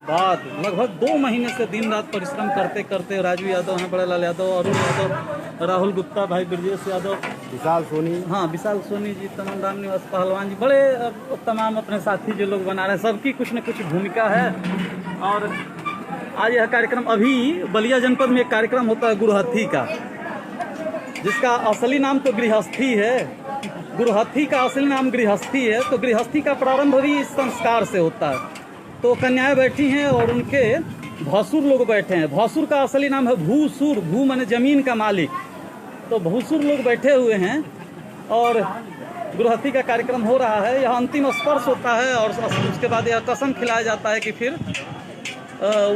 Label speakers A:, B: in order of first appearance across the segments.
A: बाद लगभग 2 महीने से दिन रात परिश्रम करते करते राजू यादव हैं, बड़े लाल यादव, अरुण यादव, राहुल गुप्ता, भाई ब्रजेश यादव,
B: विशाल सोनी,
A: हाँ विशाल सोनी जी, तमाम राम निवास पहलवान जी, बड़े तमाम अपने साथी जो लोग बना रहे हैं, सबकी कुछ न कुछ भूमिका है। और आज यह कार्यक्रम अभी बलिया जनपद में एक कार्यक्रम होता है गुरुहथी का, जिसका असली नाम तो गृहस्थी है। गुरुहथी का असली नाम गृहस्थी है। तो गृहस्थी का प्रारंभ भी इस संस्कार से होता है। तो कन्याएं बैठी हैं और उनके भसुर लोग बैठे हैं। भसुर का असली नाम है भूसुर, भू माने जमीन का मालिक। तो भूसुर लोग बैठे हुए हैं और गुरुहथी का कार्यक्रम हो रहा है। यह अंतिम स्पर्श होता है और उसके बाद यह कसम खिलाया जाता है कि फिर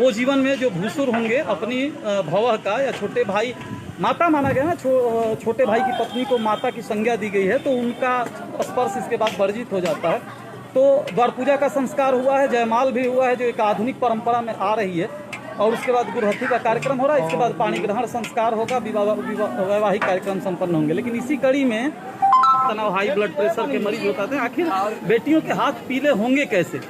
A: वो जीवन में जो भूसुर होंगे अपनी भवह का या छोटे भाई, माता माना गया ना, छोटे भाई की पत्नी को माता की संज्ञा दी गई है, तो उनका स्पर्श इसके बाद वर्जित हो जाता है। तो द्वार पूजा का संस्कार हुआ है, जयमाल भी हुआ है जो एक आधुनिक परंपरा में आ रही है, और उसके बाद गुरुहथी का कार्यक्रम हो रहा है। इसके बाद पाणी ग्रहण संस्कार होगा, वैवाहिक कार्यक्रम संपन्न होंगे। लेकिन इसी कड़ी में तनाव, हाई ब्लड प्रेशर के मरीज होते हैं, आखिर बेटियों के हाथ पीले होंगे कैसे?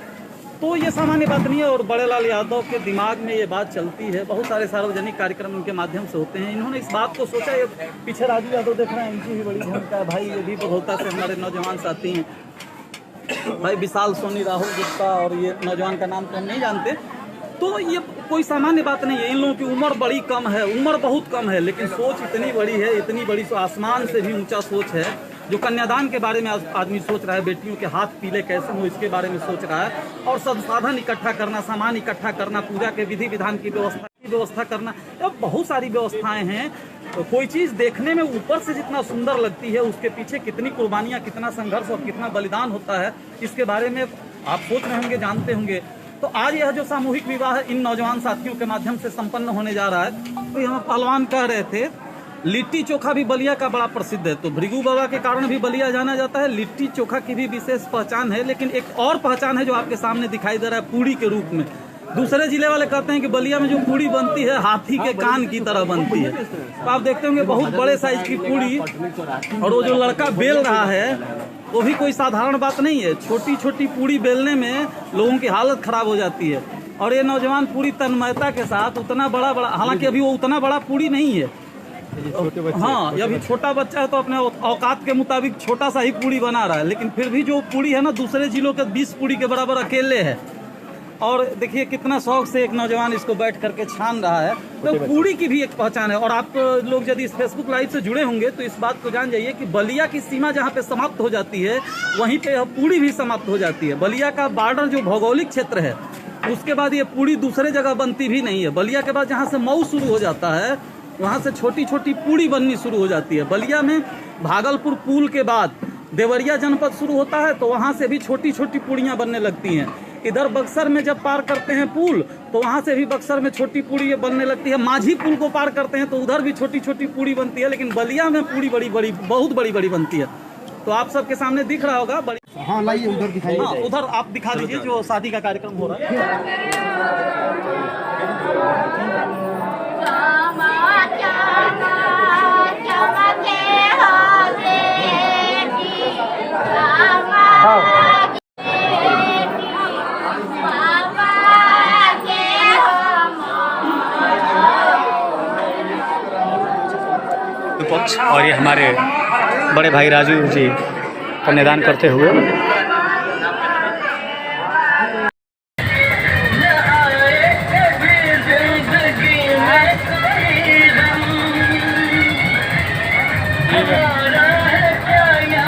A: तो ये सामान्य बात नहीं है और बड़े लाल यादव के दिमाग में ये बात चलती है। बहुत सारे सार्वजनिक कार्यक्रम उनके माध्यम से होते हैं। इन्होंने इस बात को सोचा। ये पीछे राजू यादव देख रहे हैं, इनकी भी बड़ी भूमिका है। भाई ये भी बघौता से हमारे नौजवान साथी हैं, भाई विशाल सोनी, राहुल गुप्ता, और ये नौजवान का नाम तो हम नहीं जानते। तो ये कोई सामान्य बात नहीं है। इन लोगों की उम्र बड़ी कम है, उम्र बहुत कम है, लेकिन सोच इतनी बड़ी है, इतनी बड़ी, तो आसमान से भी ऊंचा सोच है। जो कन्यादान के बारे में आदमी सोच रहा है, बेटियों के हाथ पीले कैसे हो, इसके बारे में सोच रहा है। और संसाधन इकट्ठा करना, सामान इकट्ठा करना, पूजा के विधि विधान की व्यवस्था करना, अब बहुत सारी व्यवस्थाएं हैं। तो कोई चीज़ देखने में ऊपर से जितना सुंदर लगती है, उसके पीछे कितनी कुर्बानियाँ, कितना संघर्ष और कितना बलिदान होता है, इसके बारे में आप सोच रहे होंगे, जानते होंगे। तो आज यह जो सामूहिक विवाह है इन नौजवान साथियों के माध्यम से संपन्न होने जा रहा है। तो यहाँ पहलवान कह रहे थे लिट्टी चोखा भी बलिया का बड़ा प्रसिद्ध है। तो भृगु बाबा के कारण भी बलिया जाना जाता है। लिट्टी चोखा की भी विशेष पहचान है, लेकिन एक और पहचान है जो आपके सामने दिखाई दे रहा है, पूड़ी के रूप में। दूसरे जिले वाले कहते हैं कि बलिया में जो पूड़ी बनती है हाथी के कान की तरह बनती है। तो आप देखते होंगे बहुत बड़े साइज की पूड़ी, और वो जो लड़का बेल रहा है वो भी कोई साधारण बात नहीं है। छोटी छोटी पूड़ी बेलने में लोगों की हालत खराब हो जाती है। और ये नौजवान पूरी तन्मयता के साथ उतना बड़ा, हालांकि अभी वो उतना बड़ा पूड़ी नहीं है, हाँ ये अभी छोटा बच्चा है, तो अपने औकात के मुताबिक छोटा सा ही पूड़ी बना रहा है। लेकिन फिर भी जो पूड़ी है ना, दूसरे जिलों के 20 पूड़ी के बराबर अकेले है। और देखिए कितना शौक से एक नौजवान इसको बैठ करके छान रहा है। तो पूड़ी की भी एक पहचान है। और आप लोग यदि इस फेसबुक लाइव से जुड़े होंगे तो इस बात को जान जाइए कि बलिया की सीमा जहाँ पे समाप्त हो जाती है, वहीं पे पूड़ी भी समाप्त हो जाती है। बलिया का बॉर्डर जो भौगोलिक क्षेत्र है, उसके बाद ये पूड़ी दूसरे जगह बनती भी नहीं है। बलिया के बाद जहाँ से मऊ शुरू हो जाता है, वहाँ से छोटी छोटी पूड़ी बननी शुरू हो जाती है। बलिया में भागलपुर पुल के बाद देवरिया जनपद शुरू होता है, तो वहाँ से भी छोटी छोटी पूड़ियाँ बनने लगती हैं। इधर बक्सर में जब पार करते हैं पुल, तो वहाँ से भी बक्सर में छोटी पूड़ी बनने लगती है। माझी पुल को पार करते हैं तो उधर भी छोटी छोटी पूड़ी बनती है। लेकिन बलिया में पूड़ी बड़ी बड़ी, बहुत बड़ी बड़ी बनती है। तो आप सबके सामने दिख रहा होगा बड़ी।
B: हाँ लाइए, उधर दिखाइए।
A: हाँ उधर आप दिखा दीजिए जो शादी का कार्यक्रम हो रहा है।
C: पक्ष और ये हमारे बड़े भाई राजू जी कन्यादान करते हुए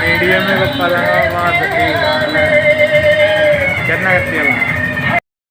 D: मीडियम में कितना करती है।